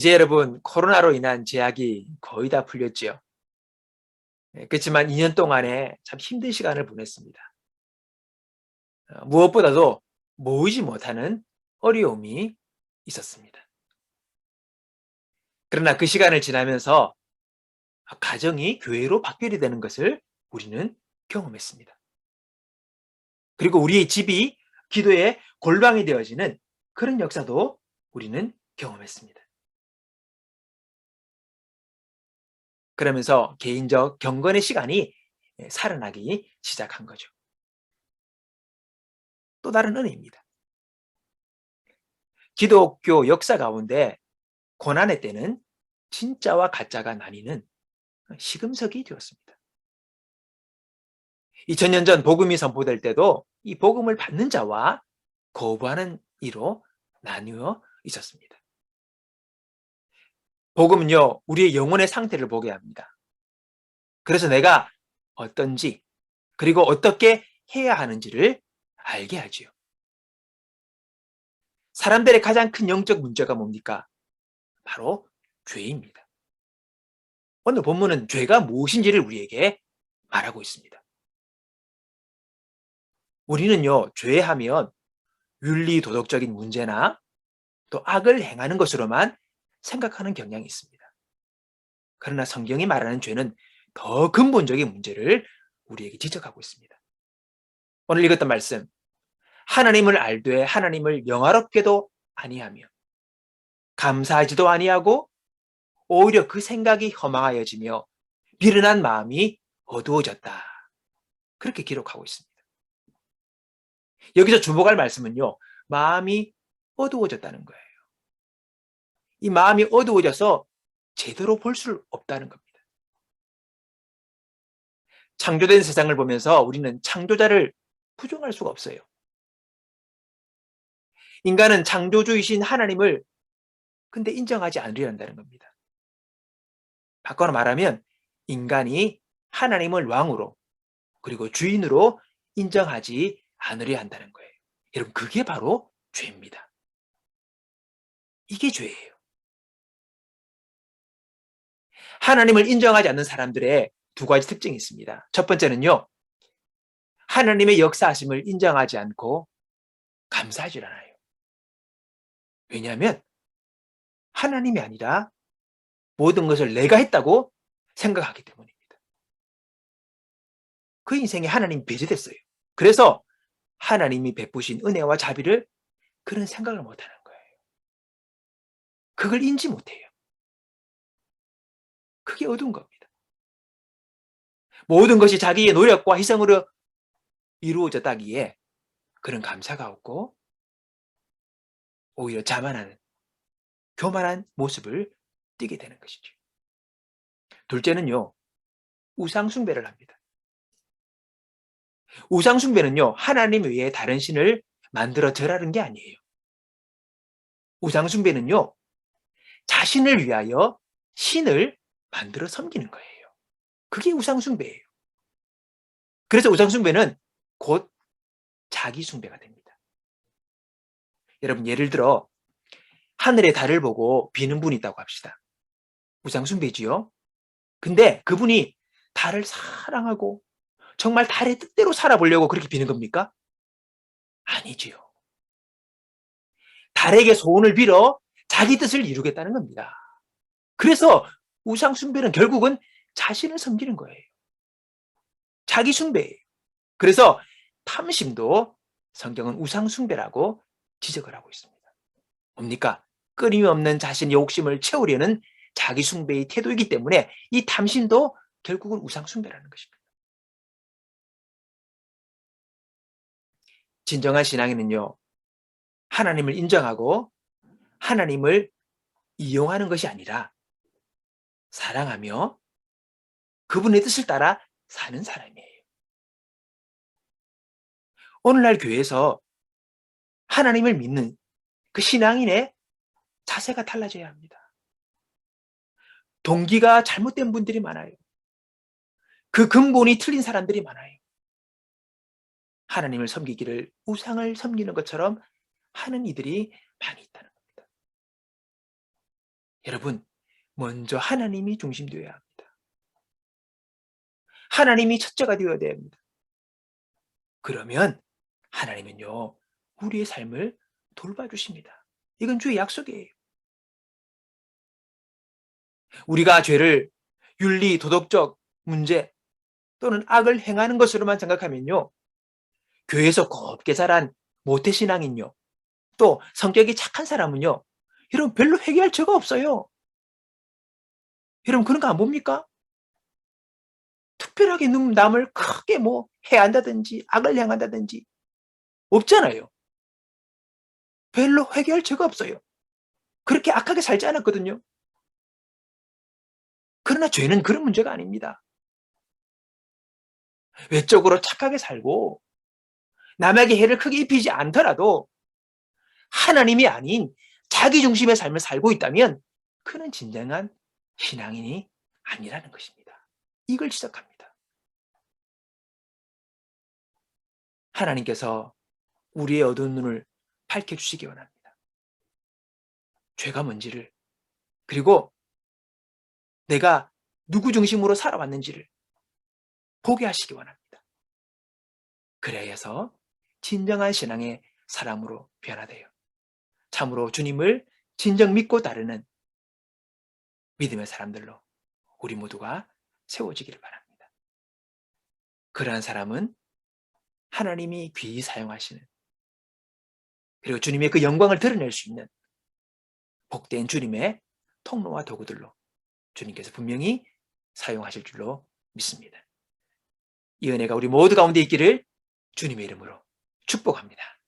이제 여러분 코로나로 인한 제약이 거의 다 풀렸지요. 그렇지만 2년 동안에 참 힘든 시간을 보냈습니다. 무엇보다도 모이지 못하는 어려움이 있었습니다. 그러나 그 시간을 지나면서 가정이 교회로 바뀌게 되는 것을 우리는 경험했습니다. 그리고 우리의 집이 기도의 골방이 되어지는 그런 역사도 우리는 경험했습니다. 그러면서 개인적 경건의 시간이 살아나기 시작한 거죠. 또 다른 은혜입니다. 기독교 역사 가운데 고난의 때는 진짜와 가짜가 나뉘는 시금석이 되었습니다. 2000년 전 복음이 선포될 때도 이 복음을 받는 자와 거부하는 이로 나뉘어 있었습니다. 복음은요, 우리의 영혼의 상태를 보게 합니다. 그래서 내가 어떤지, 그리고 어떻게 해야 하는지를 알게 하지요. 사람들의 가장 큰 영적 문제가 뭡니까? 바로 죄입니다. 오늘 본문은 죄가 무엇인지를 우리에게 말하고 있습니다. 우리는요, 죄하면 윤리 도덕적인 문제나 또 악을 행하는 것으로만 생각하는 경향이 있습니다. 그러나 성경이 말하는 죄는 더 근본적인 문제를 우리에게 지적하고 있습니다. 오늘 읽었던 말씀, 하나님을 알되 하나님을 영화롭게도 아니하며 감사하지도 아니하고 오히려 그 생각이 허망하여지며 비련한 마음이 어두워졌다. 그렇게 기록하고 있습니다. 여기서 주목할 말씀은요, 마음이 어두워졌다는 거예요. 이 마음이 어두워져서 제대로 볼 수 없다는 겁니다. 창조된 세상을 보면서 우리는 창조자를 부정할 수가 없어요. 인간은 창조주이신 하나님을 근데 인정하지 않으려 한다는 겁니다. 바꿔 말하면 인간이 하나님을 왕으로 그리고 주인으로 인정하지 않으려 한다는 거예요. 여러분, 그게 바로 죄입니다. 이게 죄예요. 하나님을 인정하지 않는 사람들의 두 가지 특징이 있습니다. 첫 번째는요, 하나님의 역사하심을 인정하지 않고 감사하지 않아요. 왜냐하면 하나님이 아니라 모든 것을 내가 했다고 생각하기 때문입니다. 그 인생에 하나님이 배제됐어요. 그래서 하나님이 베푸신 은혜와 자비를 그런 생각을 못하는 거예요. 그걸 인지 못해요. 그게 어두운 겁니다. 모든 것이 자기의 노력과 희생으로 이루어졌다기에 그런 감사가 없고 오히려 자만하는 교만한 모습을 띠게 되는 것이죠. 둘째는요, 우상숭배를 합니다. 우상숭배는요, 하나님 외에 다른 신을 만들어 절하는 게 아니에요. 우상숭배는요, 자신을 위하여 신을 만들어 섬기는 거예요. 그게 우상숭배예요. 그래서 우상숭배는 곧 자기숭배가 됩니다. 여러분, 예를 들어 하늘의 달을 보고 비는 분이 있다고 합시다. 우상숭배지요. 근데 그분이 달을 사랑하고 정말 달의 뜻대로 살아보려고 그렇게 비는 겁니까? 아니지요. 달에게 소원을 빌어 자기 뜻을 이루겠다는 겁니다. 그래서 우상숭배는 결국은 자신을 섬기는 거예요. 자기 숭배예요. 그래서 탐심도 성경은 우상숭배라고 지적을 하고 있습니다. 뭡니까? 끊임없는 자신의 욕심을 채우려는 자기 숭배의 태도이기 때문에 이 탐심도 결국은 우상숭배라는 것입니다. 진정한 신앙에는요, 하나님을 인정하고 하나님을 이용하는 것이 아니라 사랑하며 그분의 뜻을 따라 사는 사람이에요. 오늘날 교회에서 하나님을 믿는 그 신앙인의 자세가 달라져야 합니다. 동기가 잘못된 분들이 많아요. 그 근본이 틀린 사람들이 많아요. 하나님을 섬기기를 우상을 섬기는 것처럼 하는 이들이 많이 있다는 겁니다. 여러분, 먼저 하나님이 중심되어야 합니다. 하나님이 첫째가 되어야 됩니다. 그러면 하나님은요, 우리의 삶을 돌봐주십니다. 이건 주의 약속이에요. 우리가 죄를 윤리, 도덕적 문제 또는 악을 행하는 것으로만 생각하면요, 교회에서 곱게 자란 모태신앙인요, 또 성격이 착한 사람은요, 여러분 별로 회개할 죄가 없어요. 여러분 그런 거 안 봅니까? 특별하게 남을 크게 뭐 해한다든지 악을 행한다든지 없잖아요. 별로 회개할 죄가 없어요. 그렇게 악하게 살지 않았거든요. 그러나 죄는 그런 문제가 아닙니다. 외적으로 착하게 살고 남에게 해를 크게 입히지 않더라도 하나님이 아닌 자기 중심의 삶을 살고 있다면 그는 진정한 신앙인이 아니라는 것입니다. 이걸 지적합니다. 하나님께서 우리의 어두운 눈을 밝혀주시기 원합니다. 죄가 뭔지를, 그리고 내가 누구 중심으로 살아왔는지를 보게 하시기 원합니다. 그래야 해서 진정한 신앙의 사람으로 변화돼요. 참으로 주님을 진정 믿고 따르는 믿음의 사람들로 우리 모두가 세워지기를 바랍니다. 그러한 사람은 하나님이 귀히 사용하시는, 그리고 주님의 그 영광을 드러낼 수 있는 복된 주님의 통로와 도구들로 주님께서 분명히 사용하실 줄로 믿습니다. 이 은혜가 우리 모두 가운데 있기를 주님의 이름으로 축복합니다.